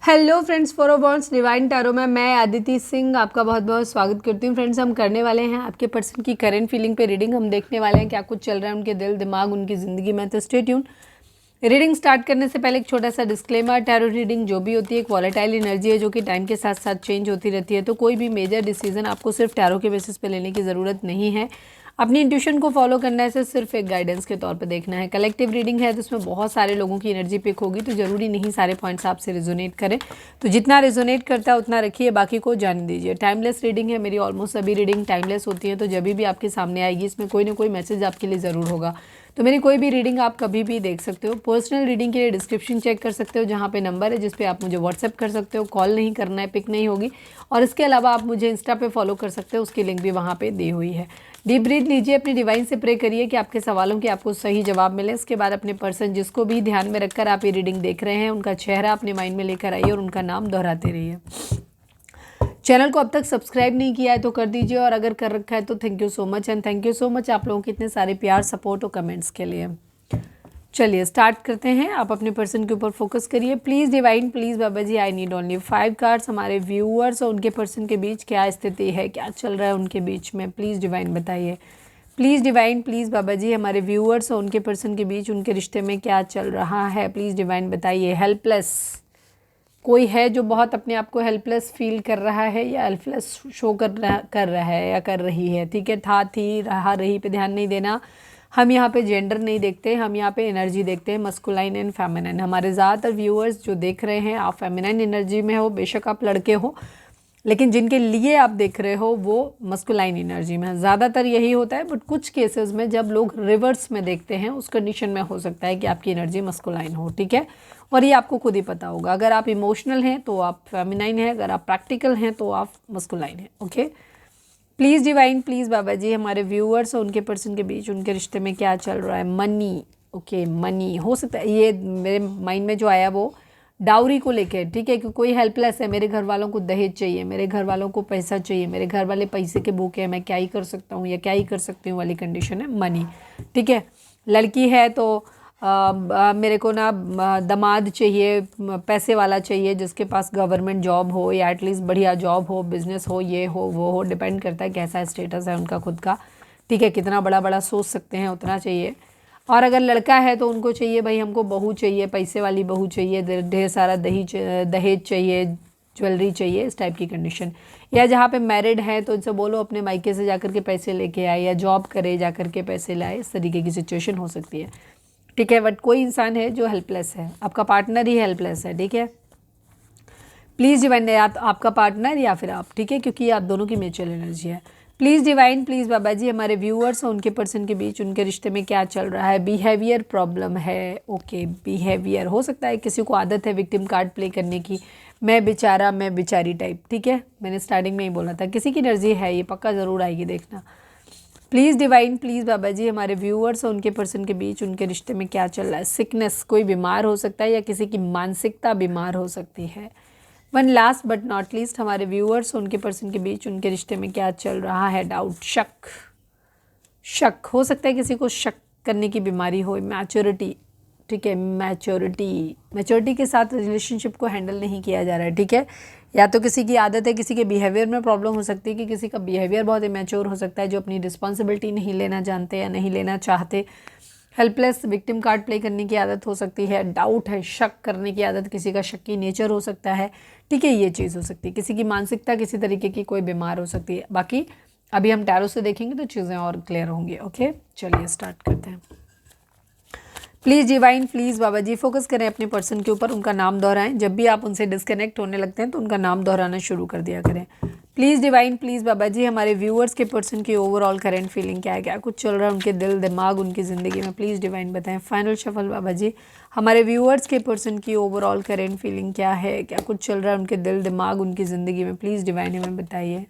Hello friends, for bonds divine tarot में मैं आदिति सिंह आपका बहुत बहुत स्वागत करती हूँ। फ्रेंड्स, हम करने वाले हैं आपके पर्सन की करंट फीलिंग पे रीडिंग। हम देखने वाले हैं क्या कुछ चल रहा है उनके दिल दिमाग उनकी ज़िंदगी में। तो स्टे ट्यून। रीडिंग स्टार्ट करने से पहले एक छोटा सा डिस्क्लेमर, टैरो रीडिंग जो भी होती है एक वॉलेटाइल एनर्जी है जो कि टाइम के साथ साथ चेंज होती रहती है। तो कोई भी मेजर डिसीजन आपको सिर्फ टैरो के बेसिस पे लेने की ज़रूरत नहीं है। अपनी इंट्यूशन को फॉलो करना है, सिर्फ एक गाइडेंस के तौर पे देखना है। कलेक्टिव रीडिंग है तो इसमें बहुत सारे लोगों की एनर्जी पिक होगी, तो ज़रूरी नहीं सारे पॉइंट्स आपसे रिजोनेट करें। तो जितना रिजोनेट करता है उतना रखिए, बाकी को जाने दीजिए। टाइमलेस रीडिंग है, मेरी ऑलमोस्ट सभी रीडिंग टाइमलेस होती है। तो जब भी आपके सामने आएगी इसमें कोई ना कोई मैसेज आपके लिए ज़रूर होगा। तो मेरी कोई भी रीडिंग आप कभी भी देख सकते हो। पर्सनल रीडिंग के लिए डिस्क्रिप्शन चेक कर सकते हो, जहाँ पे नंबर है जिस पे आप मुझे व्हाट्सएप कर सकते हो। कॉल नहीं करना है, पिक नहीं होगी। और इसके अलावा आप मुझे इंस्टा पे फॉलो कर सकते हो, उसकी लिंक भी वहाँ पे दी हुई है। डीप ब्रीथ लीजिए, अपनी डिवाइन से प्रे करिए कि आपके सवालों के आपको सही जवाब मिले। इसके बाद अपने पर्सन जिसको भी ध्यान में रखकर आप ये रीडिंग देख रहे हैं उनका चेहरा अपने माइंड में लेकर आइए और उनका नाम दोहराते रहिए। चैनल को अब तक सब्सक्राइब नहीं किया है तो कर दीजिए, और अगर कर रखा है तो thank you so much. And thank you so much आप लोगों के इतने सारे प्यार, सपोर्ट और कमेंट्स के लिए। चलिए स्टार्ट करते हैं। आप अपने पर्सन के ऊपर फोकस करिए। Please divine, please Baba ji, I need only 5 cards. हमारे व्यूअर्स और उनके पर्सन के बीच क्या स्थिति है, क्या चल रहा है उनके बीच में, प्लीज़ डिवाइन बताइए। प्लीज़ डिवाइन, प्लीज़ बाबा जी, हमारे व्यूअर्स और उनके पर्सन के बीच उनके रिश्ते में क्या चल रहा है, प्लीज़ डिवाइन बताइए। हेल्पलेस कोई है जो बहुत अपने आप को हेल्पलेस फील कर रहा है या हेल्पलेस शो कर रहा है या कर रही है। ठीक है, था, थी, रहा, रही पे ध्यान नहीं देना। हम यहाँ पे जेंडर नहीं देखते, हम यहाँ पे एनर्जी देखते हैं, मस्कुलाइन एंड फेमिनाइन। हमारे ज़्यादातर व्यूअर्स जो देख रहे हैं आप फेमिनाइन एनर्जी में हो, बेशक आप लड़के हो, लेकिन जिनके लिए आप देख रहे हो वो मस्कुलाइन एनर्जी में है। ज़्यादातर यही होता है, बट कुछ केसेस में जब लोग रिवर्स में देखते हैं उस कंडीशन में हो सकता है कि आपकी एनर्जी मस्कुलाइन हो। ठीक है, और ये आपको खुद ही पता होगा। अगर आप इमोशनल हैं तो आप फेमिनाइन हैं, अगर आप प्रैक्टिकल हैं तो आप मस्कुलाइन हैं। ओके, प्लीज़ डिवाइन, प्लीज़ बाबा जी, हमारे व्यूअर्स और उनके पर्सन के बीच उनके रिश्ते में क्या चल रहा है। मनी, ओके, मनी हो सकता है, ये मेरे माइंड में जो आया वो डाउरी को लेके। ठीक है, कि कोई हेल्पलेस है, मेरे घर वालों को दहेज चाहिए, मेरे घर वालों को पैसा चाहिए, मेरे घर वाले पैसे के भूखे हैं, मैं क्या ही कर सकता हूँ या क्या ही कर सकती हूँ वाली कंडीशन है मनी। ठीक है, लड़की है तो मेरे को ना दामाद चाहिए, पैसे वाला चाहिए जिसके पास गवर्नमेंट जॉब हो या एटलीस्ट बढ़िया जॉब हो, बिजनेस हो, ये हो वो हो, डिपेंड करता है कैसा स्टेटस है उनका खुद का। ठीक है, कितना बड़ा बड़ा सोच सकते हैं उतना चाहिए। और अगर लड़का है तो उनको चाहिए भाई, हमको बहू चाहिए, पैसे वाली बहू चाहिए, ढेर सारा दहेज चाहिए, ज्वेलरी चाहिए, इस टाइप की कंडीशन। या जहाँ पे मैरिड है तो इनसे बोलो अपने मायके से जाकर के पैसे लेके आए या जॉब करे जाकर के पैसे लाए, इस तरीके की सिचुएशन हो सकती है। ठीक है, बट कोई इंसान है जो हेल्पलेस है, आपका पार्टनर ही हेल्पलेस है। ठीक है, प्लीज़ डिवाइन, या तो आपका पार्टनर या फिर आप। ठीक है, क्योंकि ये आप दोनों की म्यूचुअल एनर्जी है। प्लीज़ डिवाइन, प्लीज़ बाबा जी, हमारे व्यूअर्स और उनके पर्सन के बीच उनके रिश्ते में क्या चल रहा है। बिहेवियर प्रॉब्लम है। ओके, बिहेवियर हो सकता है किसी को आदत है विक्टिम कार्ड प्ले करने की, मैं बेचारा मैं बेचारी टाइप। ठीक है, मैंने स्टार्टिंग में ही बोला था किसी की एनर्जी है, ये पक्का ज़रूर आएगी, देखना। प्लीज़ डिवाइन, प्लीज़ बाबा जी, हमारे व्यूअर्स और उनके पर्सन के बीच उनके रिश्ते में क्या चल रहा है। सिकनेस, कोई बीमार हो सकता है या किसी की मानसिकता बीमार हो सकती है। One last but not least, हमारे व्यूअर्स और उनके पर्सन के बीच उनके रिश्ते में क्या चल रहा है। डाउट, शक, शक हो सकता है किसी को शक करने की बीमारी हो। मैच्योरिटी, ठीक है, मैच्योरिटी के साथ रिलेशनशिप को हैंडल नहीं किया जा रहा है। ठीक है, या तो किसी की आदत है, किसी के बिहेवियर में प्रॉब्लम हो सकती है कि किसी का बिहेवियर बहुत इमेच्योर हो सकता है, जो अपनी रिस्पॉन्सिबिलिटी नहीं लेना जानते या नहीं लेना चाहते। हेल्पलेस, विक्टिम कार्ड प्ले करने की आदत हो सकती है। डाउट है, शक करने की आदत, किसी का शक्की नेचर हो सकता है। ठीक है, ये चीज़ हो सकती है। किसी की मानसिकता किसी तरीके की कोई बीमार हो सकती है। बाकी अभी हम टैरो से देखेंगे तो चीज़ें और क्लियर होंगी। ओके, चलिए स्टार्ट करते हैं। Please divine, please Baba ji, focus करें अपने पर्सन के ऊपर, उनका नाम दोहराएं। जब भी आप उनसे डिस्कनेक्ट होने लगते हैं तो उनका नाम दोहराना शुरू कर दिया करें। प्लीज़ डिवाइन, प्लीज़ बाबा जी, हमारे व्यूअर्स के पर्सन की ओवरऑल करंट फीलिंग क्या है, क्या कुछ चल रहा है उनके दिल दिमाग उनकी ज़िंदगी में, प्लीज़ डिवाइन बताएं। फाइनल शफल बाबा जी, हमारे व्यूअर्स के पर्सन की ओवरऑल करंट फीलिंग क्या है, क्या कुछ चल रहा है उनके दिल दिमाग उनकी ज़िंदगी में, प्लीज़ डिवाइन हमें बताइए।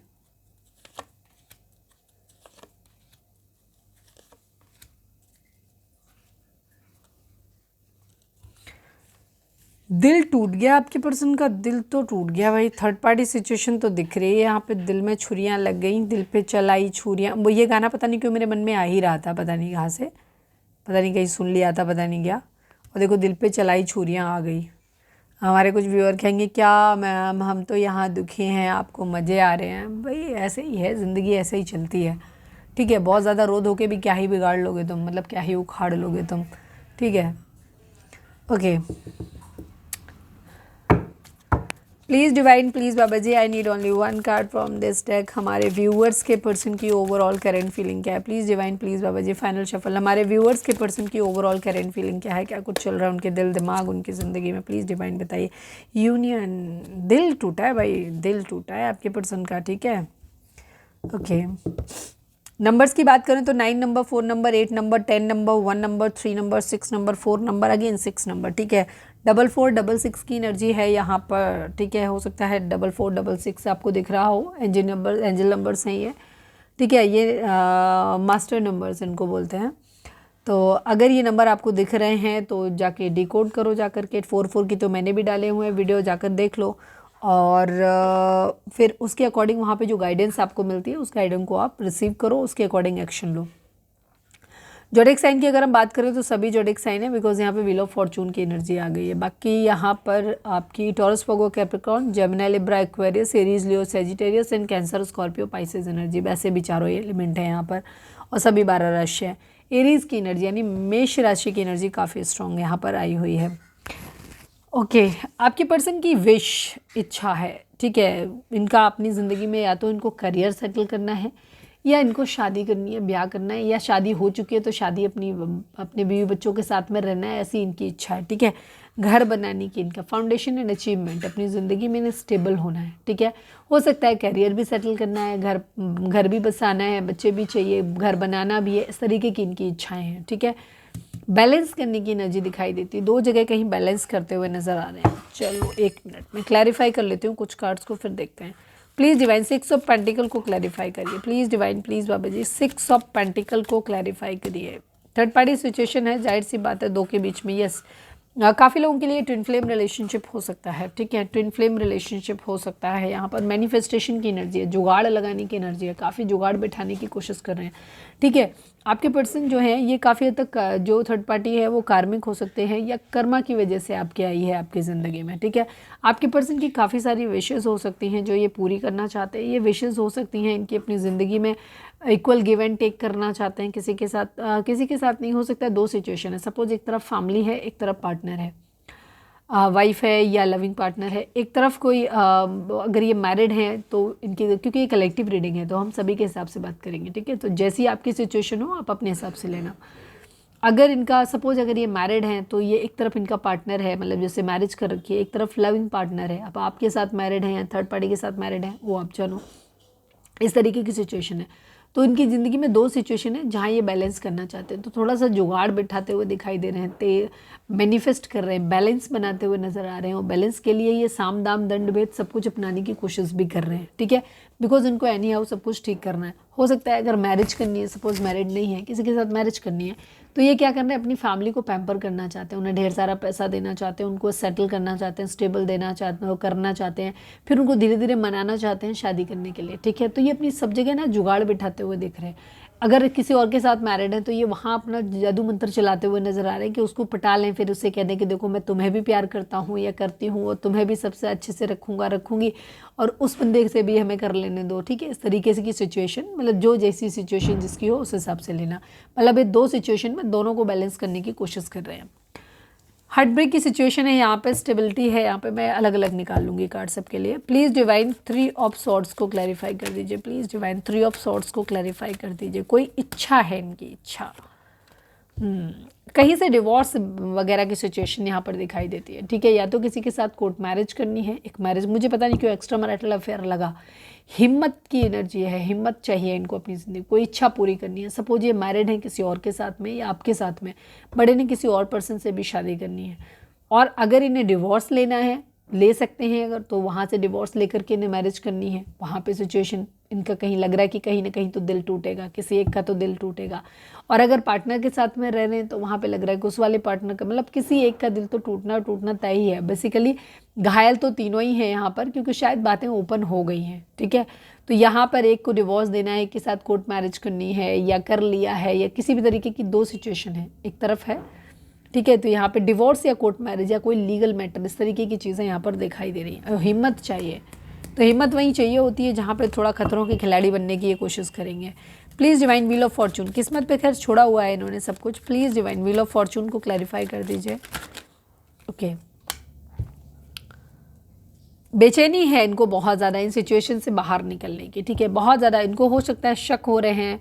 दिल टूट गया, आपके पर्सन का दिल तो टूट गया भाई। थर्ड पार्टी सिचुएशन तो दिख रही है यहाँ पे, दिल में छुरियाँ लग गई, दिल पे चलाई छुरियाँ। वो ये गाना पता नहीं क्यों मेरे मन में आ ही रहा था, पता नहीं कहाँ से, पता नहीं कहीं सुन लिया था, पता नहीं क्या। और देखो दिल पे चलाई छुरियाँ आ गई। हमारे कुछ व्यूअर कहेंगे क्या मैम हम तो यहाँ दुखी हैं, आपको मज़े आ रहे हैं। भाई ऐसे ही है ज़िंदगी, ऐसे ही चलती है, ठीक है। बहुत ज़्यादा रो धो के भी क्या ही बिगाड़ लोगे तुम, मतलब क्या ही उखाड़ लोगे तुम, ठीक है। Okay, please divine, please Baba ji, I need only one card from this deck. हमारे व्यूअर्स के पर्सन की ओवरऑल करेंट फीलिंग क्या है? Please divine, please Baba ji, final shuffle. हमारे व्यूअर्स के पर्सन की ओवरऑल करेंट फीलिंग क्या है? क्या कुछ चल रहा है उनके दिल दिमाग, उनकी ज़िंदगी में? प्लीज़ डिवाइन बताइए। यूनियन, दिल टूटा है भाई, दिल टूटा है आपके पर्सन का, ठीक है। ओके, नंबर्स की बात करें तो 9 number, 4 number, 8 number, 10 number, 1 number, 3 number, 6 number, 4 number, again 6 number, ठीक है। 4466 की एनर्जी है यहाँ पर, ठीक है। हो सकता है 4466 आपको दिख रहा हो, एंजल नंबर सही है, ठीक है। ये मास्टर नंबर्स इनको बोलते हैं। तो अगर ये नंबर आपको दिख रहे हैं तो जाके डिकोड करो जाकर के। 44 की तो मैंने भी डाले हुए हैं वीडियो, जाकर देख लो। और फिर उसके अकॉर्डिंग वहाँ पे जो गाइडेंस आपको मिलती है उस गाइडेंस को आप रिसीव करो, उसके अकॉर्डिंग एक्शन लो। जोडिक साइन की अगर हम बात करें तो सभी जोडिक साइन है, बिकॉज यहाँ पे व्हील ऑफ फॉर्चून की एनर्जी आ गई है। बाकी यहाँ पर आपकी taurus, Virgo, Capricorn, Gemini, Libra, Aquarius, Aries, Leo, Sagittarius and cancer, Scorpio, Pisces energy, वैसे भी चारों एलिमेंट हैं यहाँ पर, और सभी 12 राशि हैं। एरीज की एनर्जी यानी मेष राशि की एनर्जी काफ़ी स्ट्रॉन्ग यहाँ पर आई हुई है। ओके, आपके पर्सन की विश, इच्छा है, ठीक है। इनका अपनी ज़िंदगी में या तो इनको करियर सेटल करना है, या इनको शादी करनी है, ब्याह करना है, या शादी हो चुकी है तो शादी अपने बीवी बच्चों के साथ में रहना है, ऐसी इनकी इच्छा है, ठीक है। घर बनाने की इनका फाउंडेशन एंड अचीवमेंट, अपनी ज़िंदगी में इन्हें स्टेबल होना है, ठीक है। हो सकता है करियर भी सेटल करना है, घर भी बसाना है, बच्चे भी चाहिए, घर बनाना भी है, इस तरीके की इनकी इच्छाएँ हैं, ठीक है। बैलेंस करने की एनर्जी दिखाई देती है, 2 जगह कहीं बैलेंस करते हुए नज़र आ रहे हैं। चलो 1 मिनट में क्लैरिफाई कर लेती हूँ कुछ कार्ड्स को, फिर देखते हैं। प्लीज़ डिवाइन 6 ऑफ पेंटिकल को क्लैरिफाई करिए। Please divine, please Baba ji 6 of pentacle को क्लैरिफाई करिए। थर्ड पार्टी सिचुएशन है, जाहिर सी बात है, 2 के बीच में। यस, काफ़ी लोगों के लिए ट्विन फ्लेम रिलेशनशिप हो सकता है, ठीक है। ट्विन फ्लेम रिलेशनशिप हो सकता है। यहाँ पर मैनिफेस्टेशन की एनर्जी है, जुगाड़ लगाने की एनर्जी है, काफ़ी जुगाड़ बिठाने की कोशिश कर रहे हैं, ठीक है। आपके पर्सन जो है ये काफ़ी हद तक जो थर्ड पार्टी है वो कार्मिक हो सकते हैं, या कर्मा की वजह से आपके आई है आपकी ज़िंदगी में, ठीक है। आपके पर्सन की काफ़ी सारी विशेज़ हो सकती हैं जो ये पूरी करना चाहते हैं। ये विशेज़ हो सकती हैं इनकी अपनी ज़िंदगी में इक्वल गिव एंड टेक करना चाहते हैं किसी के साथ, किसी के साथ नहीं, हो सकता है 2 सिचुएशन है। सपोज एक तरफ फैमिली है, एक तरफ पार्टनर है, वाइफ है या लविंग पार्टनर है। एक तरफ कोई अगर ये मैरिड हैं तो इनकी, क्योंकि ये कलेक्टिव रीडिंग है तो हम सभी के हिसाब से बात करेंगे, ठीक है। तो जैसी आपकी सिचुएशन हो आप अपने हिसाब से लेना। अगर इनका सपोज अगर ये मैरिड हैं तो ये एक तरफ इनका पार्टनर है, मतलब जैसे मैरिज कर रखी है, एक तरफ लविंग पार्टनर है। अब आपके साथ मैरिड हैं या थर्ड पार्टी के साथ मैरिड हैं वो आप जानो, इस तरीके की सिचुएशन है। तो इनकी ज़िंदगी में 2 सिचुएशन है जहाँ ये बैलेंस करना चाहते हैं, तो थोड़ा सा जुगाड़ बिठाते हुए दिखाई दे रहे हैं, मैनिफेस्ट कर रहे हैं, बैलेंस बनाते हुए नज़र आ रहे हैं। और बैलेंस के लिए ये साम दाम दंड भेद सब कुछ अपनाने की कोशिश भी कर रहे हैं, ठीक है। बिकॉज इनको एनी हाउ सब कुछ ठीक करना है। हो सकता है अगर मैरिज करनी है, सपोज मैरिड नहीं है, किसी के साथ मैरिज करनी है, तो ये क्या करना है, अपनी फैमिली को पैम्पर करना चाहते हैं, उन्हें ढेर सारा पैसा देना चाहते हैं, उनको सेटल करना चाहते हैं, स्टेबल देना चाहते हैं, करना चाहते हैं, फिर उनको धीरे धीरे मनाना चाहते हैं शादी करने के लिए, ठीक है। तो ये अपनी सब जगह ना जुगाड़ बिठाते हुए दिख रहे हैं। अगर किसी और के साथ मैरिड है तो ये वहाँ अपना जादू मंत्र चलाते हुए नजर आ रहे हैं कि उसको पटा लें, फिर उससे कह दें कि देखो मैं तुम्हें भी प्यार करता हूँ या करती हूँ, और तुम्हें भी सबसे अच्छे से रखूँगी, और उस बंदे से भी हमें कर लेने दो, ठीक है। इस तरीके से की सिचुएशन, मतलब जो जैसी सिचुएशन जिसकी हो उस हिसाब से लेना। मतलब ये 2 सिचुएशन में दोनों को बैलेंस करने की कोशिश कर रहे हैं। हार्ट ब्रेक की सिचुएशन है, यहाँ पे स्टेबिलिटी है, यहाँ पे मैं अलग अलग निकाल लूँगी कार्ड सबके लिए। प्लीज़ डिवाइन 3 ऑफ सॉर्ड्स को क्लैरिफाई कर दीजिए। प्लीज़ डिवाइन 3 ऑफ सॉर्ड्स को क्लैरिफाई कर दीजिए। कोई इच्छा है इनकी, इच्छा कहीं से डिवोर्स वगैरह की सिचुएशन यहाँ पर दिखाई देती है, ठीक है। या तो किसी के साथ कोर्ट मैरिज करनी है, एक मैरिज, मुझे पता नहीं क्यों एक्स्ट्रा मैरिटल अफेयर लगा। हिम्मत की एनर्जी है, हिम्मत चाहिए इनको अपनी ज़िंदगी, कोई इच्छा पूरी करनी है। सपोज ये मैरिड हैं किसी और के साथ में या आपके साथ में, बड़े ने किसी और पर्सन से भी शादी करनी है, और अगर इन्हें डिवोर्स लेना है, ले सकते हैं अगर, तो वहाँ से डिवोर्स लेकर के इन्हें मैरिज करनी है। वहाँ पे सिचुएशन इनका कहीं लग रहा है कि कहीं ना कहीं तो दिल टूटेगा, किसी एक का तो दिल टूटेगा। और अगर पार्टनर के साथ में रह रहे हैं तो वहाँ पे लग रहा है कि उस वाले पार्टनर का, मतलब किसी एक का दिल तो टूटना तय ही है। बेसिकली घायल तो तीनों ही हैं यहाँ पर, क्योंकि शायद बातें ओपन हो गई हैं, ठीक है। तो यहाँ पर एक को डिवोर्स देना है, एक के साथ कोर्ट मैरिज करनी है, या कर लिया है, या किसी भी तरीके की 2 सिचुएशन है। एक तरफ है ठीक है। तो यहाँ पे डिवोर्स या कोर्ट मैरिज या कोई लीगल मैटर, इस तरीके की चीज़ें यहाँ पर दिखाई दे रही हैं। हिम्मत चाहिए, तो हिम्मत वहीं चाहिए होती है जहाँ पे थोड़ा खतरों के खिलाड़ी बनने की ये कोशिश करेंगे। Please divine wheel of Fortune, किस्मत पे खैर छोड़ा हुआ है इन्होंने सब कुछ। Please divine wheel of Fortune को क्लैरिफाई कर दीजिए। ओके, बेचैनी है इनको बहुत ज़्यादा इन सिचुएशन से बाहर निकलने की, ठीक है। बहुत ज़्यादा इनको हो सकता है शक हो रहे हैं,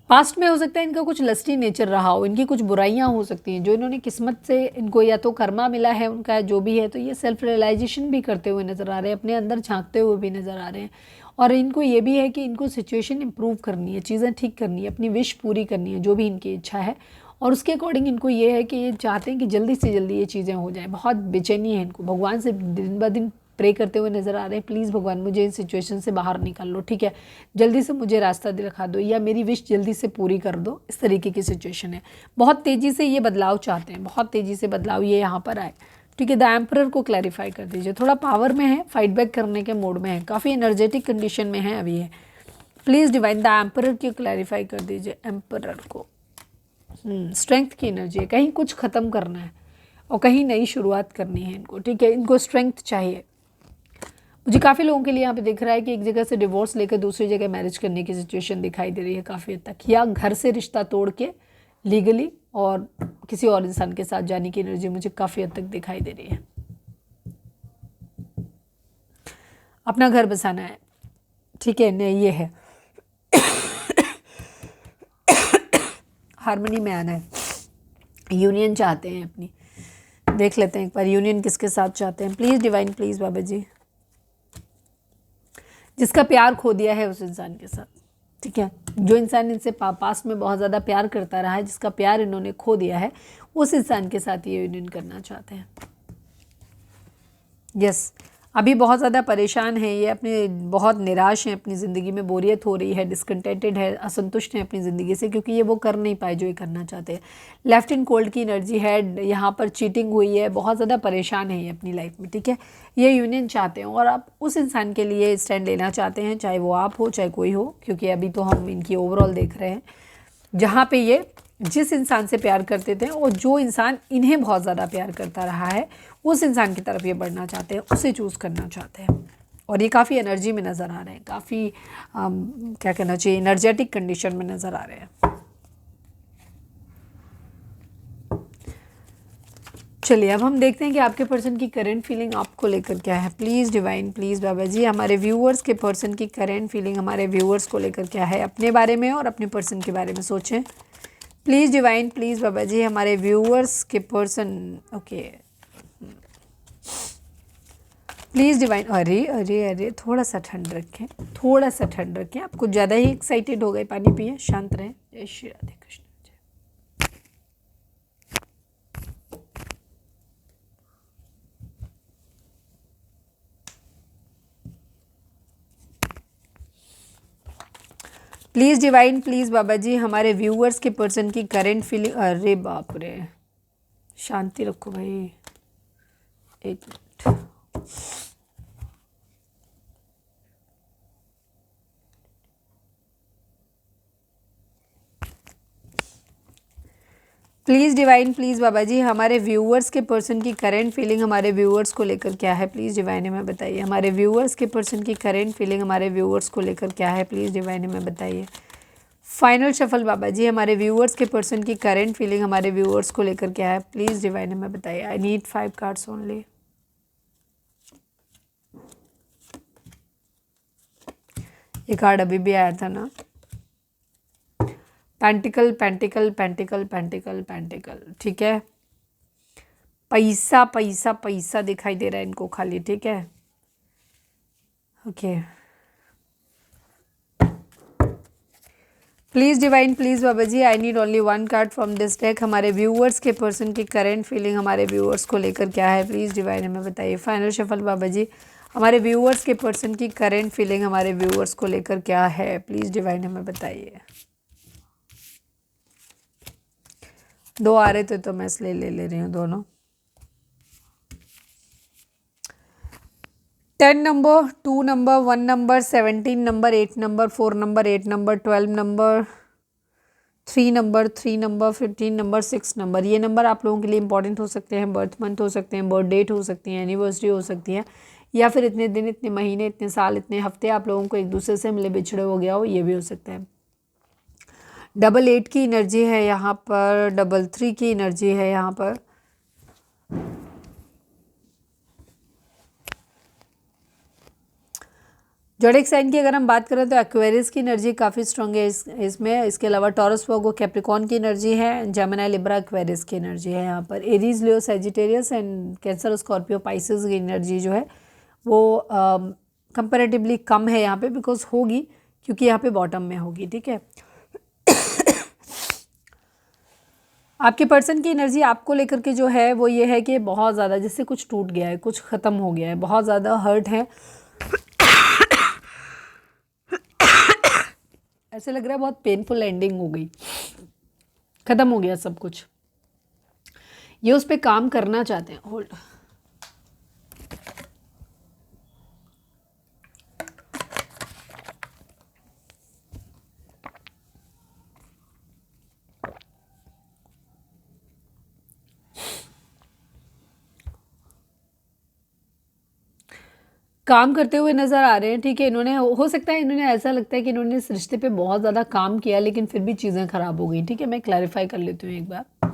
पास्ट में हो सकता है इनका कुछ लस्टी नेचर रहा हो, इनकी कुछ बुराइयां हो सकती हैं जो इन्होंने किस्मत से इनको या तो कर्मा मिला है उनका जो भी है, तो ये सेल्फ रियलाइजेशन भी करते हुए नज़र आ रहे हैं, अपने अंदर झांकते हुए भी नज़र आ रहे हैं। और इनको ये भी है कि इनको सिचुएशन इंप्रूव करनी है, चीज़ें ठीक करनी है, अपनी विश पूरी करनी है, जो भी इनकी इच्छा है। और उसके अकॉर्डिंग इनको ये है कि ये चाहते हैं कि जल्दी से जल्दी ये चीज़ें हो जाएं। बहुत बेचैनी है इनको, भगवान से दिन ब दिन प्रे करते हुए नज़र आ रहे हैं, प्लीज़ भगवान मुझे इस सिचुएशन से बाहर निकाल लो, ठीक है, जल्दी से मुझे रास्ता दिखा दो या मेरी विश जल्दी से पूरी कर दो। इस तरीके की सिचुएशन है, बहुत तेज़ी से ये बदलाव चाहते हैं, बहुत तेज़ी से बदलाव ये यहाँ पर आए, ठीक है। द एम्परर को क्लैरिफाई कर दीजिए, थोड़ा पावर में है, फाइट बैक करने के मोड में है, काफ़ी एनर्जेटिक कंडीशन में है अभी है। प्लीज़ डिवाइन द एम्परर की क्लैरिफाई कर दीजिए, एम्परर को स्ट्रेंथ की एनर्जी है, कहीं कुछ ख़त्म करना है और कहीं नई शुरुआत करनी है इनको, ठीक है। इनको स्ट्रेंथ चाहिए। मुझे काफ़ी लोगों के लिए यहाँ पे दिख रहा है कि एक जगह से डिवोर्स लेकर दूसरी जगह मैरिज करने की सिचुएशन दिखाई दे रही है काफ़ी हद तक, या घर से रिश्ता तोड़ के लीगली और किसी और इंसान के साथ जाने की एनर्जी मुझे काफ़ी हद तक दिखाई दे रही है। अपना घर बसाना है, ठीक है, नहीं ये है हार्मनी में आना है, यूनियन चाहते हैं अपनी। देख लेते हैं एक बार यूनियन किसके साथ चाहते हैं। प्लीज़ डिवाइन, प्लीज़ बाबा जी, जिसका प्यार खो दिया है उस इंसान के साथ, ठीक है। जो इंसान इनसे पास्ट में बहुत ज़्यादा प्यार करता रहा है, जिसका प्यार इन्होंने खो दिया है, उस इंसान के साथ ये यूनियन करना चाहते हैं। यस, अभी बहुत ज़्यादा परेशान है ये, अपने बहुत निराश हैं, अपनी ज़िंदगी में बोरियत हो रही है, डिसकंटेंटेड है, असंतुष्ट हैं अपनी ज़िंदगी से, क्योंकि ये वो कर नहीं पाए जो ये करना चाहते हैं। लेफ्ट इन कोल्ड की एनर्जी है, यहाँ पर चीटिंग हुई है, बहुत ज़्यादा परेशान है ये अपनी लाइफ में, ठीक है। ये यूनियन चाहते हैं और आप उस इंसान के लिए स्टैंड लेना चाहते हैं, चाहे वो आप हो चाहे कोई हो, क्योंकि अभी तो हम इनकी ओवरऑल देख रहे हैं, जहाँ पे ये जिस इंसान से प्यार करते थे और जो इंसान इन्हें बहुत ज़्यादा प्यार करता रहा है, उस इंसान की तरफ ये बढ़ना चाहते हैं, उसे चूज़ करना चाहते हैं। और ये काफ़ी एनर्जी में नज़र आ रहे हैं, काफ़ी क्या कहना चाहिए, एनर्जेटिक कंडीशन में नज़र आ रहे हैं। चलिए अब हम देखते हैं कि आपके पर्सन की करंट फीलिंग आपको लेकर क्या है। प्लीज़ डिवाइन, प्लीज़ बाबा जी, हमारे व्यूअर्स के पर्सन की करंट फीलिंग हमारे व्यूअर्स को लेकर क्या है, अपने बारे में और अपने पर्सन के बारे में सोचें। प्लीज़ डिवाइन, प्लीज़ बाबा जी, हमारे व्यूअर्स के पर्सन, ओके प्लीज़ डिवाइन। अरे अरे अरे, थोड़ा सा ठंड रखें, थोड़ा सा ठंड रखें, आप कुछ ज़्यादा ही एक्साइटेड हो गए, पानी पिए, शांत रहें। जय Shri Radhe Krishna. Please divine, please बाबा जी, हमारे व्यूअर्स के पर्सन की करंट फीलिंग। अरे बाप रे, शांति रखो भाई, एक मिनट। प्लीज़ डिवाइन, प्लीज़ बाबा जी, हमारे व्यूअर्स के पर्सन की करंट फीलिंग हमारे व्यूअर्स को लेकर क्या है, प्लीज़ डिवाइन हमें बताइए। हमारे व्यूअर्स के पर्सन की करंट फीलिंग हमारे व्यूअर्स को लेकर क्या है, प्लीज़ डिवाइन हमें बताइए। फाइनल शफल बाबा जी, हमारे व्यूअर्स के पर्सन की करंट फीलिंग हमारे व्यूअर्स को लेकर क्या है, प्लीज़ डिवाइन हमें बताइए। I need 5 cards only. ये कार्ड अभी भी आया था ना, pentacle pentacle pentacle pentacle pentacle, ठीक है। पैसा पैसा पैसा दिखाई दे रहा है इनको खाली, ठीक है। Okay, please divine, please Baba ji, I need only 1 card from this deck. हमारे व्यूअर्स के पर्सन की करंट फीलिंग हमारे व्यूअर्स को लेकर क्या है, प्लीज़ डिवाइन हमें बताइए। फाइनल शफल बाबा जी, हमारे व्यूअर्स के पर्सन की करंट फीलिंग हमारे व्यूअर्स को लेकर क्या है, प्लीज़ डिवाइन हमें बताइए। 2 आ रहे थे तो मैं इसलिए ले रही हूँ दोनों। 10 number, 2 number, 1 number, 17 number, 8 number, 4 number, 8 number, 12 number, 3 number, 3 number, 15 number, 6 number, ये नंबर आप लोगों के लिए इंपॉर्टेंट हो सकते हैं। बर्थ मंथ हो सकते हैं, बर्थ डेट हो सकती है, एनिवर्सरी हो सकती है, या फिर इतने दिन, इतने महीने, इतने साल, इतने हफ्ते आप लोगों को एक दूसरे से मिले बिछड़े हो गया हो, ये भी हो सकता है। 88 की एनर्जी है यहाँ पर, 33 की एनर्जी है यहाँ पर। जोडिक साइन की अगर हम बात करें तो एक्वेरियस की एनर्जी काफ़ी स्ट्रॉन्ग है इसमें। इसके अलावा टॉरस, वर्गो, कैप्रिकॉर्न की एनर्जी है, जेमिनी, लिब्रा, एक्वेरियस की एनर्जी है यहाँ पर। Aries, Leo, Sagittarius and cancer, Scorpio, Pisces की एनर्जी जो है वो कंपैरेटिवली कम है यहाँ पे, बिकॉज होगी क्योंकि यहाँ पे बॉटम में होगी, ठीक है। आपके पर्सन की एनर्जी आपको लेकर के जो है वो ये है कि बहुत ज़्यादा जैसे कुछ टूट गया है, कुछ ख़त्म हो गया है, बहुत ज़्यादा हर्ट है, ऐसे लग रहा है बहुत पेनफुल एंडिंग हो गई, ख़त्म हो गया सब कुछ। ये उस पर काम करना चाहते हैं। होल्ड, काम करते हुए नज़र आ रहे हैं, ठीक है। इन्होंने, हो सकता है इन्होंने, ऐसा लगता है कि इन्होंने इस रिश्ते पे बहुत ज़्यादा काम किया लेकिन फिर भी चीज़ें ख़राब हो गई, ठीक है। मैं क्लैरिफाई कर लेती हूँ एक बार।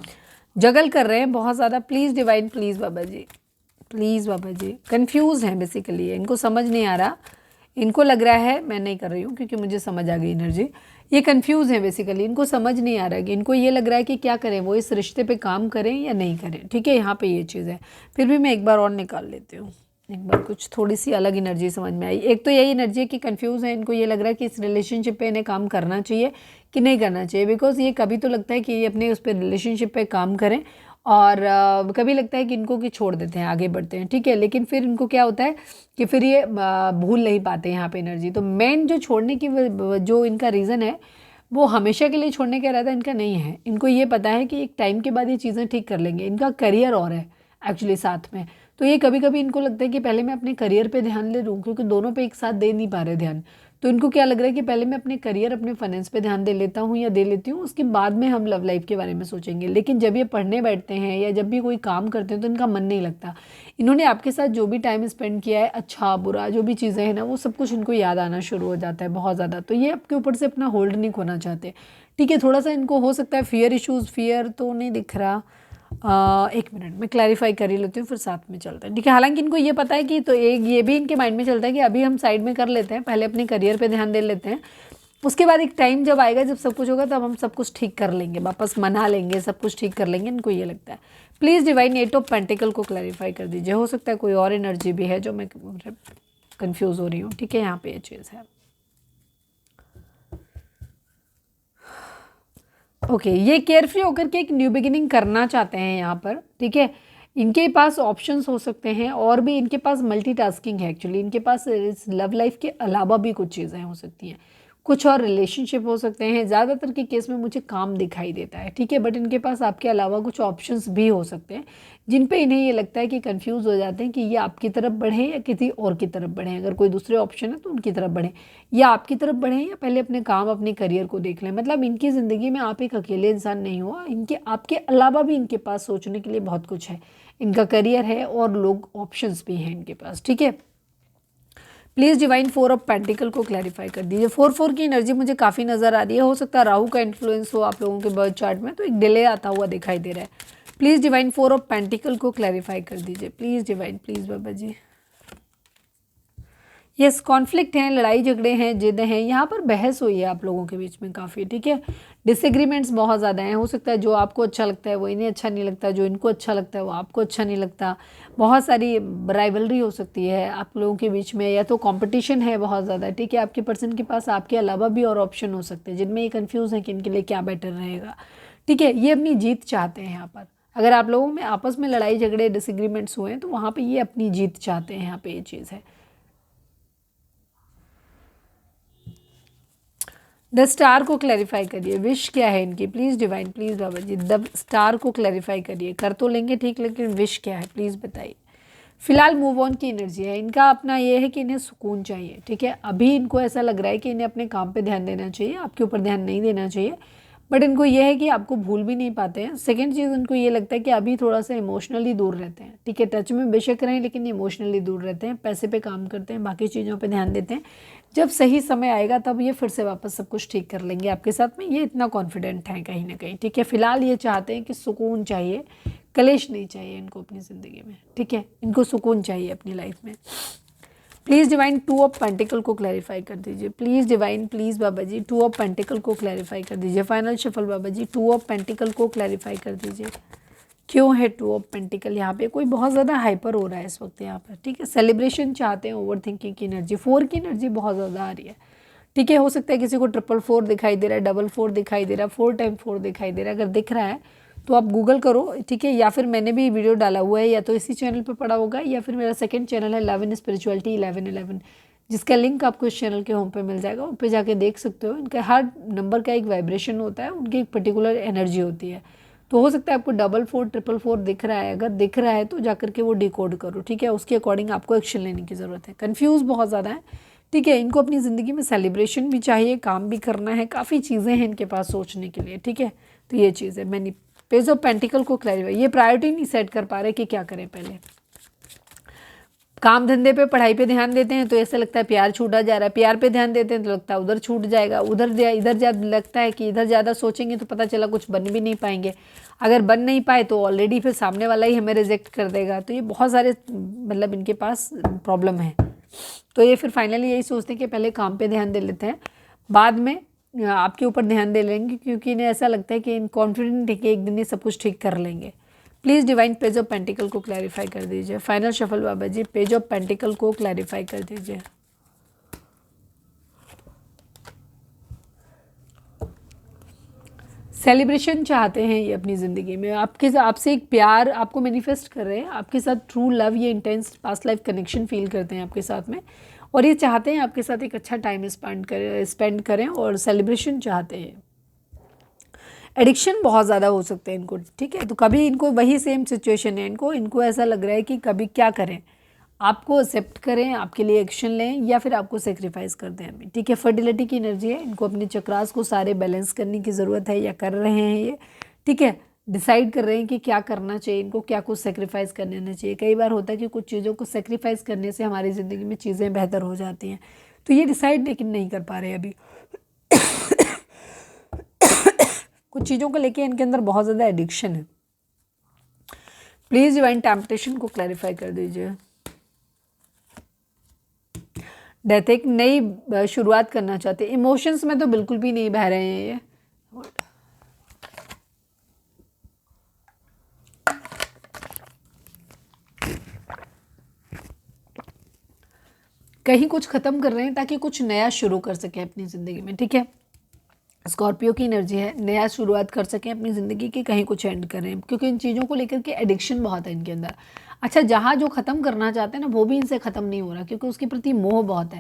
जगल कर रहे हैं बहुत ज़्यादा। Please divine, please Baba ji, please Baba ji. Confuse हैं बेसिकली, इनको समझ नहीं आ रहा, इनको लग रहा है, मैं नहीं कर रही हूँ क्योंकि मुझे समझ आ गई एनर्जी। ये कंफ्यूज है बेसिकली, इनको समझ नहीं आ रहा है कि इनको ये लग रहा है कि क्या करें, वो इस रिश्ते पे काम करें या नहीं करें, ठीक है। यहाँ पे ये चीज़ है। फिर भी मैं एक बार और निकाल लेती हूँ, एक बार कुछ थोड़ी सी अलग एनर्जी समझ में आई। एक तो यही एनर्जी है कि कंफ्यूज है, इनको ये लग रहा है कि इस रिलेशनशिप पे इन्हें काम करना चाहिए कि नहीं करना चाहिए, बिकॉज ये कभी तो लगता है कि ये अपने उस पर रिलेशनशिप पे काम करें, और कभी लगता है कि इनको कि छोड़ देते हैं, आगे बढ़ते हैं, ठीक है। लेकिन फिर इनको क्या होता है कि फिर ये भूल नहीं पाते यहाँ पे एनर्जी। तो मेन जो छोड़ने की जो इनका रीज़न है वो हमेशा के लिए छोड़ने का इरादा इनका नहीं है। इनको ये पता है कि एक टाइम के बाद ये चीज़ें ठीक कर लेंगे। इनका करियर और है एक्चुअली साथ में, तो ये कभी कभी इनको लगता है कि पहले मैं अपने करियर पे ध्यान ले लूँ, क्योंकि दोनों पे एक साथ दे नहीं पा रहे ध्यान। तो इनको क्या लग रहा है कि पहले मैं अपने करियर, अपने फाइनेंस पे ध्यान दे लेता हूँ या दे लेती हूँ, उसके बाद में हम लव लाइफ के बारे में सोचेंगे। लेकिन जब ये पढ़ने बैठते हैं या जब भी कोई काम करते हैं तो इनका मन नहीं लगता। इन्होंने आपके साथ जो भी टाइम स्पेंड किया है, अच्छा बुरा जो भी चीज़ें हैं ना, वो सब कुछ इनको याद आना शुरू हो जाता है बहुत ज़्यादा। तो ये आपके ऊपर से अपना होल्ड नहीं खोना चाहते, ठीक है। थोड़ा सा इनको हो सकता है फियर इश्यूज़, फियर तो नहीं दिख रहा। एक मिनट मैं क्लैरिफाई कर ही लेती हूँ, फिर साथ में चलता है, ठीक है। हालांकि इनको ये पता है कि, तो एक ये भी इनके माइंड में चलता है कि अभी हम साइड में कर लेते हैं, पहले अपने करियर पे ध्यान दे लेते हैं, उसके बाद एक टाइम जब आएगा, जब सब कुछ होगा, तब हम सब कुछ ठीक कर लेंगे, वापस मना लेंगे, सब कुछ ठीक कर लेंगे, इनको ये लगता है। प्लीज़ डिवाइन 8 ऑफ पेंटिकल को क्लैरिफाई कर दीजिए। हो सकता है कोई और एनर्जी भी है जो मैं कन्फ्यूज़ हो रही हूँ, ठीक है। यहाँ पे ये चीज़ है। ओके, ये केयरफ्री होकर के एक न्यू बिगिनिंग करना चाहते हैं यहाँ पर, ठीक है। इनके पास ऑप्शंस हो सकते हैं और भी, इनके पास मल्टीटास्किंग है एक्चुअली। इनके पास इस लव लाइफ के अलावा भी कुछ चीज़ें हो सकती हैं, कुछ और रिलेशनशिप हो सकते हैं। ज़्यादातर के केस में मुझे काम दिखाई देता है, ठीक है। बट इनके पास आपके अलावा कुछ ऑप्शंस भी हो सकते हैं जिन पे इन्हें ये लगता है कि कंफ्यूज हो जाते हैं कि ये आपकी तरफ बढ़ें या किसी और की तरफ बढ़ें। अगर कोई दूसरे ऑप्शन है तो उनकी तरफ बढ़ें, या आपकी तरफ बढ़ें, या पहले अपने काम, अपने करियर को देख लें। मतलब इनकी ज़िंदगी में आप एक अकेले इंसान नहीं हो, इनके आपके अलावा भी इनके पास सोचने के लिए बहुत कुछ है। इनका करियर है और लोग, ऑप्शंस भी हैं इनके पास, ठीक है। प्लीज़ डिवाइन 4 ऑफ पेंटिकल को क्लैरिफाई कर दीजिए। 4 की एनर्जी मुझे काफ़ी नज़र आ रही है। हो सकता है राहु का इन्फ्लुएंस हो आप लोगों के बर्थ चार्ट में, तो एक डिले आता हुआ दिखाई दे रहा है। प्लीज़ डिवाइन 4 ऑफ पेंटिकल को क्लैरिफाई कर दीजिए। Please divine, please Baba ji. Yes, conflict हैं, लड़ाई झगड़े हैं, जिद हैं, यहाँ पर बहस हुई है आप लोगों के बीच में काफ़ी, ठीक है। डिसएग्रीमेंट्स बहुत ज़्यादा हैं। हो सकता है जो आपको अच्छा लगता है वो इन्हें अच्छा नहीं लगता, जो इनको अच्छा लगता है वो आपको अच्छा नहीं लगता। बहुत सारी राइवलरी हो सकती है आप लोगों के बीच में, या तो कंपटीशन है बहुत ज़्यादा, ठीक है। आपके पर्सन के पास आपके अलावा भी और ऑप्शन हो सकते हैं जिनमें ये कन्फ्यूज़ है कि इनके लिए क्या बेटर रहेगा, ठीक है। ये अपनी जीत चाहते हैं यहाँ पर। अगर आप लोगों में आपस में लड़ाई झगड़े, डिसएग्रीमेंट्स हुए हैं तो वहाँ पर ये अपनी जीत चाहते हैं, यहाँ पर ये चीज़ है। द स्टार को क्लैरिफाई करिए, विश क्या है इनकी। Please divine, please Baba ji, the star को क्लैरिफाई करिए। कर तो लेंगे ठीक, लेकिन विश क्या है प्लीज़ बताइए। फिलहाल मूव ऑन की एनर्जी है इनका। अपना ये है कि इन्हें सुकून चाहिए, ठीक है। अभी इनको ऐसा लग रहा है कि इन्हें अपने काम पे ध्यान देना चाहिए, आपके ऊपर ध्यान नहीं देना चाहिए। बट इनको ये है कि आपको भूल भी नहीं पाते हैं। सेकंड चीज़, इनको ये लगता है कि अभी थोड़ा सा इमोशनली दूर रहते हैं, ठीक है, टच में बेशक रहें लेकिन इमोशनली दूर रहते हैं, पैसे पे काम करते हैं, बाकी चीज़ों पे ध्यान देते हैं। जब सही समय आएगा तब ये फिर से वापस सब कुछ ठीक कर लेंगे आपके साथ में, ये इतना कॉन्फिडेंट हैं कहीं ना कहीं, ठीक है। फिलहाल ये चाहते हैं कि सुकून चाहिए, कलेश नहीं चाहिए इनको अपनी ज़िंदगी में, ठीक है, इनको सुकून चाहिए अपनी लाइफ में। प्लीज़ डिवाइन 2 ऑफ पेंटिकल को क्लैरिफाई कर दीजिए, please divine, please Baba ji 2 of pentacle को क्लैरिफाई कर दीजिए। Final shuffle Baba ji 2 of pentacle को क्लैरिफाई कर दीजिए। क्यों है 2 ऑफ पेंटिकल यहाँ पे? कोई बहुत ज़्यादा हाइपर हो रहा है इस वक्त यहाँ पर, ठीक है, सेलिब्रेशन चाहते हैं, ओवर थिंकिंग की एनर्जी, 4 की एनर्जी बहुत ज़्यादा आ रही है, ठीक है। हो सकता है किसी को 444 दिखाई दे रहा है, 44 दिखाई दे रहा है, 4 टाइम 4 दिखाई दे रहा है। अगर दिख रहा है तो आप गूगल करो, ठीक है, या फिर मैंने भी वीडियो डाला हुआ है, या तो इसी चैनल पे पड़ा होगा, या फिर मेरा सेकंड चैनल है लव इन स्पिरिचुअलिटी 1111, जिसका लिंक आपको इस चैनल के होम पे मिल जाएगा, उस पर जाके देख सकते हो। इनका हर नंबर का एक वाइब्रेशन होता है, उनकी एक पर्टिकुलर एनर्जी होती है। तो हो सकता है आपको 44 444 दिख रहा है, अगर दिख रहा है तो जाकर के वो डिकोड करो, ठीक है, उसके अकॉर्डिंग आपको एक्शन लेने की ज़रूरत है। कन्फ्यूज़ बहुत ज़्यादा है, ठीक है। इनको अपनी ज़िंदगी में सेलिब्रेशन भी चाहिए, काम भी करना है, काफ़ी चीज़ें हैं इनके पास सोचने के लिए, ठीक है। तो ये चीज़ है। मैंने पेज ऑफ पेंटिकल को क्लैरिफाई, ये प्रायोरिटी नहीं सेट कर पा रहे कि क्या करें। पहले काम धंधे पे, पढ़ाई पे ध्यान देते हैं तो ऐसा लगता है प्यार छूटा जा रहा है, प्यार पे ध्यान देते हैं तो लगता है उधर छूट जाएगा, इधर ज़्यादा लगता है कि इधर ज़्यादा सोचेंगे तो पता चला कुछ बन भी नहीं पाएंगे। अगर बन नहीं पाए तो ऑलरेडी फिर सामने वाला ही हमें रिजेक्ट कर देगा। तो ये बहुत सारे मतलब इनके पास प्रॉब्लम है। तो ये फिर फाइनली यही सोचते हैं कि पहले काम पे ध्यान दे लेते हैं, बाद में आपके ऊपर ध्यान दे लेंगे, क्योंकि इन्हें ऐसा लगता है कि इन कॉन्फिडेंट है कि एक दिन ये सब कुछ ठीक कर लेंगे। Please divine page of pentacle को क्लैरिफाई कर दीजिए। Final shuffle Baba ji page of pentacle को क्लैरिफाई कर दीजिए। सेलिब्रेशन चाहते हैं ये अपनी ज़िंदगी में, आपसे एक प्यार आपको मैनिफेस्ट कर रहे हैं, आपके साथ ट्रू लव, ये intense past life connection feel करते हैं आपके साथ में, और ये चाहते हैं आपके साथ एक अच्छा टाइम स्पेंड करें और सेलिब्रेशन चाहते हैं। एडिक्शन बहुत ज़्यादा हो सकते हैं इनको, ठीक है। तो कभी इनको वही सेम सिचुएशन है, इनको ऐसा लग रहा है कि कभी क्या करें, आपको एक्सेप्ट करें, आपके लिए एक्शन लें, या फिर आपको सेक्रीफाइस कर दें अभी, ठीक है। फर्टिलिटी की एनर्जी है, इनको अपने चक्रास को सारे बैलेंस करने की ज़रूरत है, या कर रहे हैं ये, ठीक है। डिसाइड कर रहे हैं कि क्या करना चाहिए इनको, क्या कुछ सेक्रीफाइस करना चाहिए। कई बार होता है कि कुछ चीज़ों को सेक्रीफाइस करने से हमारी ज़िंदगी में चीज़ें बेहतर हो जाती हैं, तो ये डिसाइड लेकिन नहीं कर पा रहे अभी। कुछ चीज़ों को लेके इनके अंदर बहुत ज़्यादा एडिक्शन है। प्लीज़ डिवाइन टेम्पटेशन को क्लैरिफाई कर दीजिए। डेथ, एक नई शुरुआत करना चाहते हैं, इमोशंस में तो बिल्कुल भी नहीं बह रहे हैं ये। कहीं कुछ ख़त्म कर रहे हैं ताकि कुछ नया शुरू कर सकें अपनी ज़िंदगी में, ठीक है। स्कॉर्पियो की एनर्जी है, नया शुरुआत कर सकें अपनी ज़िंदगी की, कहीं कुछ एंड करें, क्योंकि इन चीज़ों को लेकर के एडिक्शन बहुत है इनके अंदर। अच्छा, जहाँ जो ख़त्म करना चाहते हैं ना वो भी इनसे ख़त्म नहीं हो रहा, क्योंकि उसके प्रति मोह बहुत है,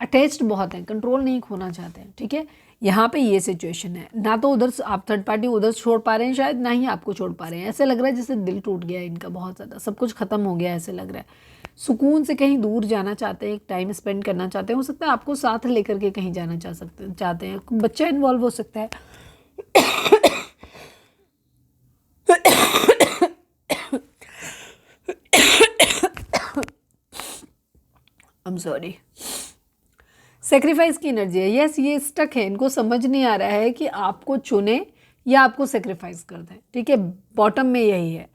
अटैच्ड बहुत है, कंट्रोल नहीं खोना चाहते हैं, ठीक है। यहाँ पे ये सिचुएशन है, ना तो उधर आप थर्ड पार्टी उधर छोड़ पा रहे हैं शायद, ना ही आपको छोड़ पा रहे हैं। ऐसे लग रहा है जैसे दिल टूट गया है इनका, बहुत ज़्यादा सब कुछ ख़त्म हो गया है ऐसे लग रहा है। सुकून से कहीं दूर जाना चाहते हैं, एक टाइम स्पेंड करना चाहते हैं, हो सकता है आपको साथ लेकर के कहीं जाना चाहते हैं, बच्चा इन्वॉल्व हो सकता है। I am sorry. सेक्रीफाइस की एनर्जी है, यस, ये स्टक है, इनको समझ नहीं आ रहा है कि आपको चुने या आपको सेक्रीफाइस कर दें, ठीक है। बॉटम में यही है।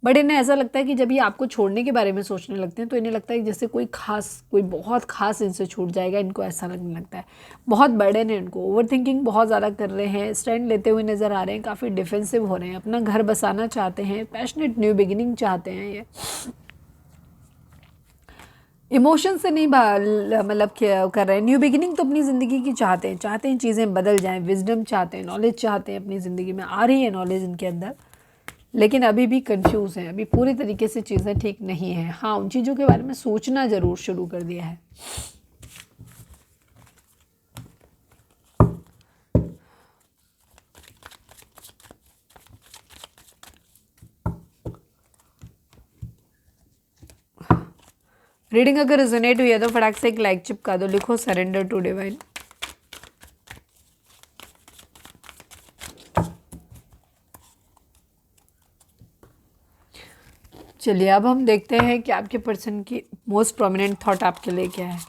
बट इन्हें ऐसा लगता है कि जब ये आपको छोड़ने के बारे में सोचने लगते हैं तो इन्हें लगता है जैसे कोई बहुत खास इनसे छूट जाएगा, इनको ऐसा लगने लगता है। बहुत बर्डन है इनको, ओवर थिंकिंग बहुत ज़्यादा कर रहे हैं, स्टैंड लेते हुए नज़र आ रहे हैं, काफ़ी डिफेंसिव हो रहे हैं, अपना घर बसाना चाहते हैं, पैशनेट न्यू बिगिनिंग चाहते हैं ये। इमोशन से नहीं मतलब कर रहे हैं, न्यू बिगिनिंग तो अपनी ज़िंदगी की चाहते हैं चीज़ें बदल जाएं, विजडम चाहते हैं, नॉलेज चाहते हैं, अपनी ज़िंदगी में आ रही है नॉलेज इनके अंदर, लेकिन अभी भी कंफ्यूज हैं, अभी पूरी तरीके से चीज़ें ठीक नहीं हैं। हाँ, उन चीज़ों के बारे में सोचना ज़रूर शुरू कर दिया है। रीडिंग अगर रिजोनेट हुई है तो फटाक से एक लाइक चिपका दो, लिखो सरेंडर टू डिवाइन। चलिए अब हम देखते हैं कि आपके पर्सन की मोस्ट प्रोमिनेंट थॉट आपके लिए क्या है।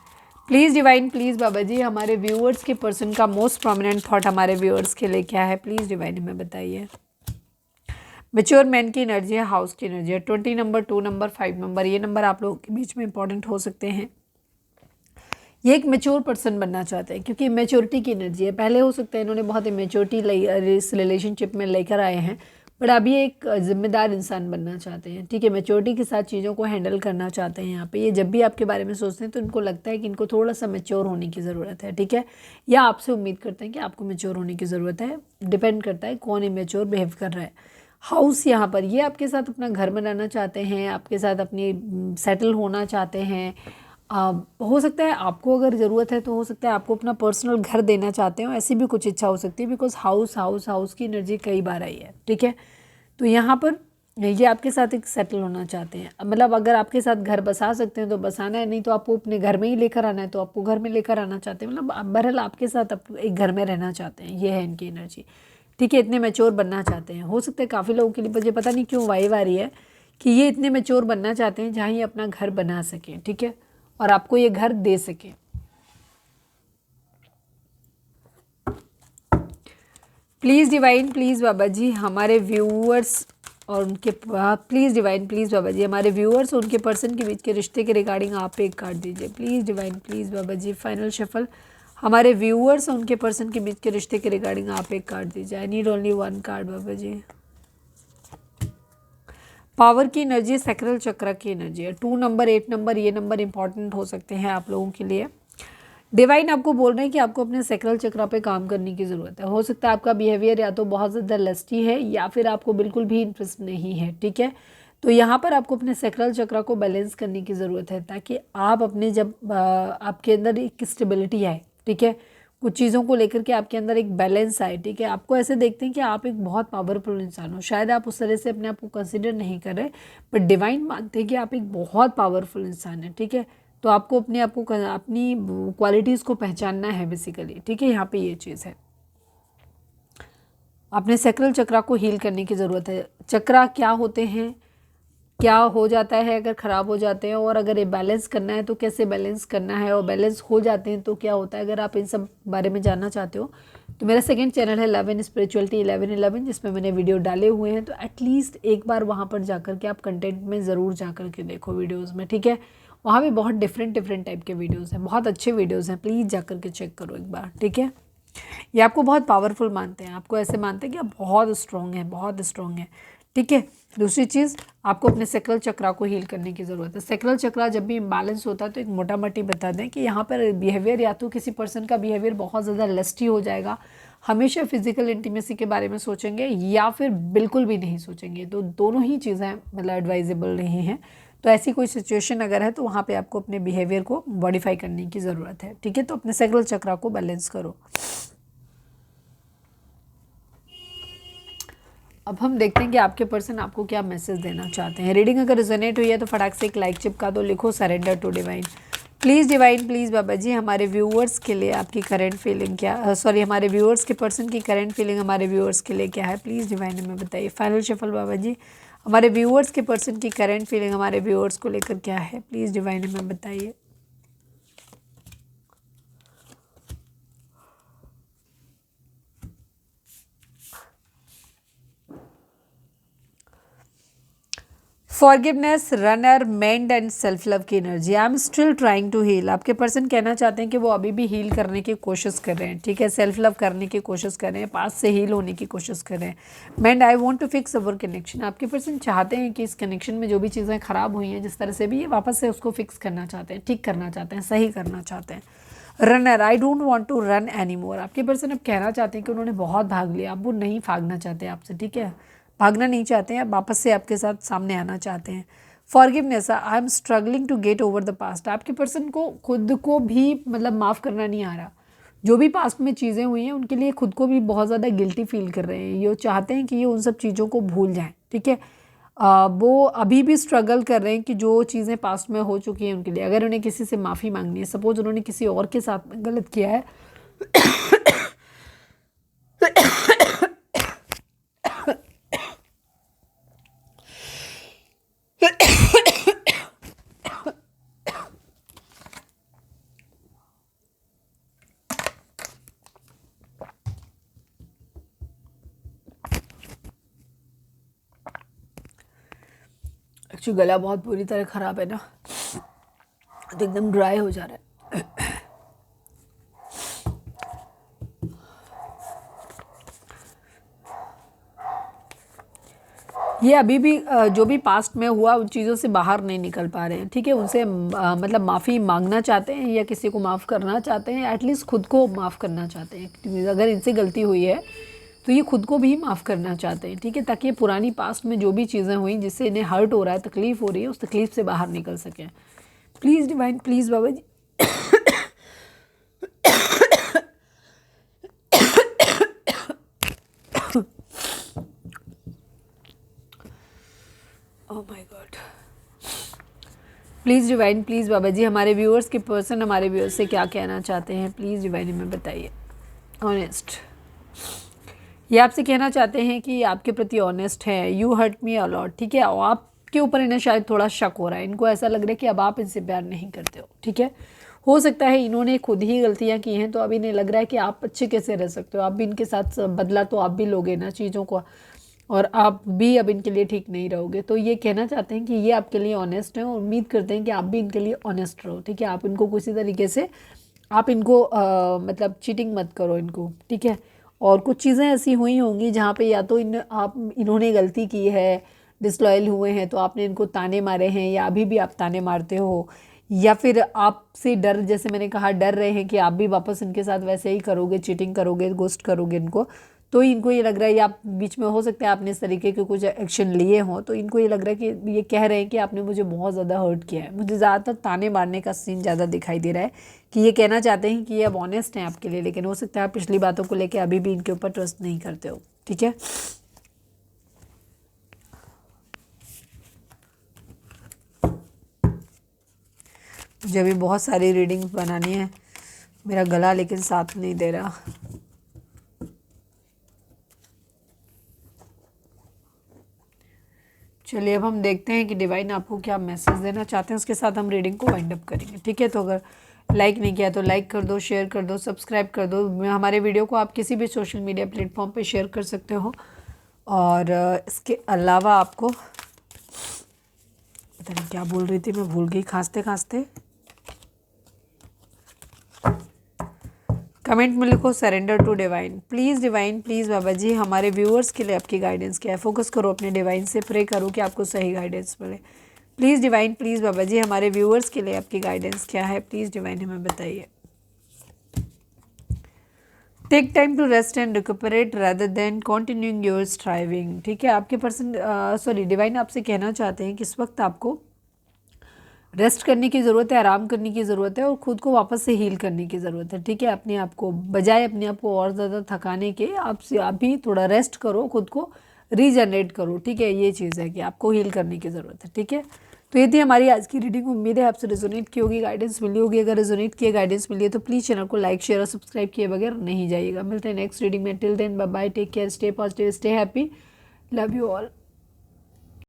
प्लीज़ डिवाइन, प्लीज़ बाबा जी, हमारे व्यूअर्स के पर्सन का मोस्ट प्रोमिनेंट थॉट हमारे व्यूअर्स के लिए क्या है, प्लीज़ डिवाइन हमें बताइए। मैच्योर मैन की एनर्जी है, हाउस की एनर्जी है, 20 नंबर, 2 नंबर, 5 नंबर, ये नंबर आप लोगों के बीच में इंपॉर्टेंट हो सकते हैं। ये एक मेच्योर पर्सन बनना चाहते हैं क्योंकि मेच्योरिटी की एनर्जी है। पहले हो सकता है इन्होंने बहुत ही मेच्योरिटी इस रिलेशनशिप में लेकर आए हैं, बट अभी एक जिम्मेदार इंसान बनना चाहते हैं। ठीक है, मेच्योरिटी के साथ चीज़ों को हैंडल करना चाहते हैं। यहाँ पे ये जब भी आपके बारे में सोचते हैं तो इनको लगता है कि इनको थोड़ा सा मेच्योर होने की ज़रूरत है। ठीक है, या आपसे उम्मीद करते हैं कि आपको मेच्योर होने की ज़रूरत है। डिपेंड करता है कौन इमेच्योर बिहेव कर रहा है। हाउस यहाँ पर ये आपके साथ अपना घर बनाना चाहते हैं, आपके साथ अपनी सेटल होना चाहते हैं। हो सकता है आपको अगर ज़रूरत है तो हो सकता है आपको अपना पर्सनल घर देना चाहते हो, ऐसी भी कुछ इच्छा हो सकती है। बिकॉज हाउस हाउस हाउस की एनर्जी कई बार आई है। ठीक है, तो यहाँ पर ये आपके साथ एक सेटल होना चाहते हैं। मतलब अगर आपके साथ घर बसा सकते हैं तो बसाना है, नहीं तो आपको अपने घर में ही लेकर आना है तो आपको घर में लेकर आना चाहते हैं। मतलब बहरहाल आपके साथ एक घर में रहना चाहते हैं, ये है इनकी एनर्जी। ठीक है, इतने मैच्योर बनना चाहते हैं। हो सकता है काफ़ी लोगों के लिए, मुझे पता नहीं क्यों वाइब आ रही है कि ये इतने मैच्योर बनना चाहते हैं जहाँ ये अपना घर बना सकें। ठीक है, और आपको ये घर दे सकें। प्लीज़ डिवाइन, प्लीज़ बाबा जी, हमारे व्यूअर्स और उनके प्लीज़ डिवाइन, प्लीज़ बाबा जी, हमारे व्यूअर्स और उनके पर्सन के बीच के रिश्ते के रिगार्डिंग आप एक कार्ड दीजिए। Please divine, please Baba ji, final shuffle, हमारे व्यूअर्स और उनके पर्सन के बीच के रिश्ते के रिगार्डिंग आप एक कार्ड दीजिए। I need only 1 card Baba ji. Power की एनर्जी, सैक्रल चक्र की एनर्जी है, 2 नंबर, 8 नंबर, ये नंबर इंपॉर्टेंट हो सकते हैं आप लोगों के लिए। डिवाइन आपको बोल रहे हैं कि आपको अपने सैक्रल चक्र पे काम करने की ज़रूरत है। हो सकता है आपका बिहेवियर या तो बहुत ज़्यादा लस्टी है या फिर आपको बिल्कुल भी इंटरेस्ट नहीं है। ठीक है, तो यहाँ पर आपको अपने सैक्रल चक्र को बैलेंस करने की ज़रूरत है ताकि आप अपने जब आपके अंदर एक स्टेबिलिटी आए। ठीक है, कुछ चीज़ों को लेकर के आपके अंदर एक बैलेंस आए। ठीक है, आपको ऐसे देखते हैं कि आप एक बहुत पावरफुल इंसान हो। शायद आप उस तरह से अपने आप को कंसिडर नहीं कर रहे, बट डिवाइन मानते हैं कि आप एक बहुत पावरफुल इंसान हैं। ठीक है, तो आपको अपने आप को अपनी क्वालिटीज़ को पहचानना है बेसिकली। ठीक है, यहाँ पे ये चीज़ है, अपने सैक्रल चक्रा को हील करने की ज़रूरत है। चक्रा क्या होते हैं, क्या हो जाता है अगर ख़राब हो जाते हैं, और अगर ये बैलेंस करना है तो कैसे बैलेंस करना है, और बैलेंस हो जाते हैं तो क्या होता है। अगर आप इन सब बारे में जानना चाहते हो तो मेरा सेकंड चैनल है लव एंड स्पिरिचुअलिटी 1111, जिसमें मैंने वीडियो डाले हुए हैं। तो एटलीस्ट एक बार वहाँ पर जाकर के आप कंटेंट में ज़रूर जाकर के देखो वीडियोज़ में। ठीक है, वहाँ भी बहुत डिफरेंट टाइप के वीडियोज़ हैं, बहुत अच्छे वीडियोज़ हैं, प्लीज़ जाकर के चेक करो एक बार। ठीक है, ये आपको बहुत पावरफुल मानते हैं, आपको ऐसे मानते हैं कि आप बहुत स्ट्रॉन्ग हैं, बहुत स्ट्रॉन्ग हैं। ठीक है, दूसरी चीज़, आपको अपने सैक्रल चक्रा को हील करने की ज़रूरत है। सैक्रल चक्रा जब भी इम्बैलेंस होता है तो एक मोटा मोटी बता दें कि यहाँ पर बिहेवियर, या तो किसी पर्सन का बिहेवियर बहुत ज़्यादा लस्टी हो जाएगा, हमेशा फिजिकल इंटीमेसी के बारे में सोचेंगे, या फिर बिल्कुल भी नहीं सोचेंगे। तो दोनों ही चीज़ें मतलब एडवाइजेबल नहीं हैं। तो ऐसी कोई सिचुएशन अगर है तो वहाँ पे आपको अपने बिहेवियर को मॉडिफाई करने की ज़रूरत है। ठीक है, तो अपने सैक्रल चक्रा को बैलेंस करो। अब हम देखते हैं कि आपके पर्सन आपको क्या मैसेज देना चाहते हैं। रीडिंग अगर रिजोनेट हुई है तो फटाक से एक लाइक चिपका दो, लिखो surrender to divine. Please divine, please बाबा जी, हमारे व्यूअर्स के लिए आपकी करंट फीलिंग क्या, सॉरी हमारे व्यूअर्स के पर्सन की करंट फीलिंग हमारे व्यूअर्स के लिए क्या है, प्लीज़ डिवाइन हमें बताइए। फाइनल शफल बाबा जी, हमारे व्यूअर्स के पर्सन की करंट फीलिंग हमारे व्यूअर्स को लेकर क्या है, प्लीज़ डिवाइन हमें बताइए। Forgiveness, runner, mend and self love की एनर्जी। I am still trying to heal. आपके पर्सन कहना चाहते हैं कि वो अभी भी हील करने की कोशिश कर रहे हैं। ठीक है, सेल्फ लव करने की कोशिश कर रहे हैं, पास से हील होने की कोशिश कर रहे हैं। Mend, I want to fix our connection. आपके पर्सन चाहते हैं कि इस कनेक्शन में जो भी चीज़ें ख़राब हुई हैं जिस तरह से भी, ये वापस से उसको फिक्स करना चाहते हैं, ठीक करना चाहते हैं, सही करना चाहते हैं। Runner, I don't want to run any more. आपके पर्सन अब कहना चाहते हैं कि उन्होंने बहुत भाग लिया, अब वो नहीं भागना चाहते आपसे। ठीक है, भागना नहीं चाहते हैं, वापस से आपके साथ सामने आना चाहते हैं। Forgiveness, I am struggling to get over the past. आपके पर्सन को खुद को भी मतलब माफ़ करना नहीं आ रहा। जो भी पास्ट में चीज़ें हुई हैं उनके लिए खुद को भी बहुत ज़्यादा गिल्टी फील कर रहे हैं। ये चाहते हैं कि ये उन सब चीज़ों को भूल जाएं। ठीक है, वो अभी भी स्ट्रगल कर रहे हैं कि जो चीज़ें पास्ट में हो चुकी हैं उनके लिए, अगर उन्हें किसी से माफ़ी मांगनी है, सपोज उन्होंने किसी और के साथ में गलत किया है एक्चुअली गला बहुत बुरी तरह ख़राब है ना, तो एकदम ड्राई हो जा रहा है। ये अभी भी जो भी पास्ट में हुआ उन चीज़ों से बाहर नहीं निकल पा रहे हैं, ठीक है। उनसे मतलब माफ़ी मांगना चाहते हैं या किसी को माफ़ करना चाहते हैं, एटलीस्ट खुद को माफ़ करना चाहते हैं। अगर इनसे गलती हुई है तो ये खुद को भी माफ़ करना चाहते हैं, ठीक है, ताकि ये पुरानी पास्ट में जो भी चीज़ें हुई जिससे इन्हें हर्ट हो रहा है, तकलीफ़ हो रही है, उस तकलीफ़ से बाहर निकल सकें। प्लीज़ डिवाइन, प्लीज़ बाबा जी। Oh my god, please divine, please बाबा जी, हमारे व्यूअर्स के पर्सन हमारे व्यूअर्स से क्या कहना चाहते हैं, प्लीज़ डिवाइन हमें बताइए। ऑनेस्ट, ये आपसे कहना चाहते हैं कि आपके प्रति ऑनेस्ट है। You hurt me a lot, ठीक है, और आपके ऊपर इन्हें शायद थोड़ा शक हो रहा है। इनको ऐसा लग रहा है कि अब आप इनसे प्यार नहीं करते हो, ठीक है। हो सकता है इन्होंने खुद ही गलतियां की हैं, तो अब इन्हें लग रहा है कि आप अच्छे कैसे रह सकते हो, आप भी इनके साथ बदला तो आप भी लोगे ना चीज़ों को, और आप भी अब इनके लिए ठीक नहीं रहोगे। तो ये कहना चाहते हैं कि ये आपके लिए ऑनेस्ट हैं और उम्मीद करते हैं कि आप भी इनके लिए ऑनेस्ट रहो, ठीक है। आप इनको किसी तरीके से, आप इनको मतलब चीटिंग मत करो इनको, ठीक है। और कुछ चीज़ें ऐसी हुई होंगी जहाँ पे या तो इन्होंने गलती की है, डिसलॉयल हुए हैं, तो आपने इनको ताने मारे हैं, या अभी भी आप ताने मारते हो, या फिर आपसे डर, जैसे मैंने कहा, डर रहे हैं कि आप भी वापस इनके साथ वैसे ही करोगे, चीटिंग करोगे, गोस्ट करोगे इनको। तो इनको ये लग रहा है, या आप बीच में हो सकता है आपने इस तरीके के कुछ एक्शन लिए हों, तो इनको ये लग रहा है कि ये कह रहे हैं कि आपने मुझे बहुत ज़्यादा हर्ट किया है। मुझे ज़्यादातर ताने मारने का सीन ज़्यादा दिखाई दे रहा है कि ये कहना चाहते हैं कि ये अब ऑनेस्ट हैं आपके लिए, लेकिन हो सकता है आप पिछली बातों को लेकर अभी भी इनके ऊपर ट्रस्ट नहीं करते हो, ठीक है। मुझे अभी बहुत सारी रीडिंग्स बनानी है, मेरा गला लेकिन साथ नहीं दे रहा। चलिए अब हम देखते हैं कि डिवाइन आपको क्या मैसेज देना चाहते हैं, उसके साथ हम रीडिंग को वाइंड अप करेंगे, ठीक है। तो अगर लाइक नहीं किया तो लाइक कर दो, शेयर कर दो, सब्सक्राइब कर दो। हमारे वीडियो को आप किसी भी सोशल मीडिया प्लेटफॉर्म पे शेयर कर सकते हो। और इसके अलावा आपको, पता नहीं क्या बोल रही थी, मैं भूल गई खांसते खांसते। कमेंट में लिखो surrender to divine, please divine, please बाबा जी, हमारे व्यूअर्स के लिए आपकी गाइडेंस क्या है। फोकस करो अपने डिवाइन से, प्रे करो कि आपको सही गाइडेंस मिले। प्लीज़ डिवाइन, प्लीज़ बाबा जी, हमारे व्यूअर्स के लिए आपकी गाइडेंस क्या है, प्लीज़ डिवाइन हमें बताइए। Take time to rest and recuperate rather than continuing your striving, ठीक है। आपके पर्सन सॉरी डिवाइन आपसे कहना चाहते हैं कि इस वक्त आपको रेस्ट करने की ज़रूरत है, आराम करने की ज़रूरत है, और ख़ुद को वापस से हील करने की ज़रूरत है, ठीक है। अपने आप को, बजाय अपने आप को और ज़्यादा थकाने के, आप भी थोड़ा रेस्ट करो, ख़ुद को रीजनरेट करो, ठीक है। ये चीज़ है कि आपको हील करने की ज़रूरत है, ठीक है। तो ये थी हमारी आज की रीडिंग। उम्मीद है आपसे रेजोनेट की होगी, गाइडेंस मिली होगी। अगर रेजोनेट किए, गाइडेंस मिली है तो प्लीज़ चैनल को लाइक, शेयर और सब्सक्राइब किए बगैर नहीं जाइएगा। मिलते हैं नेक्स्ट रीडिंग में। Till then bye bye, take care, stay positive, stay happy, love you all.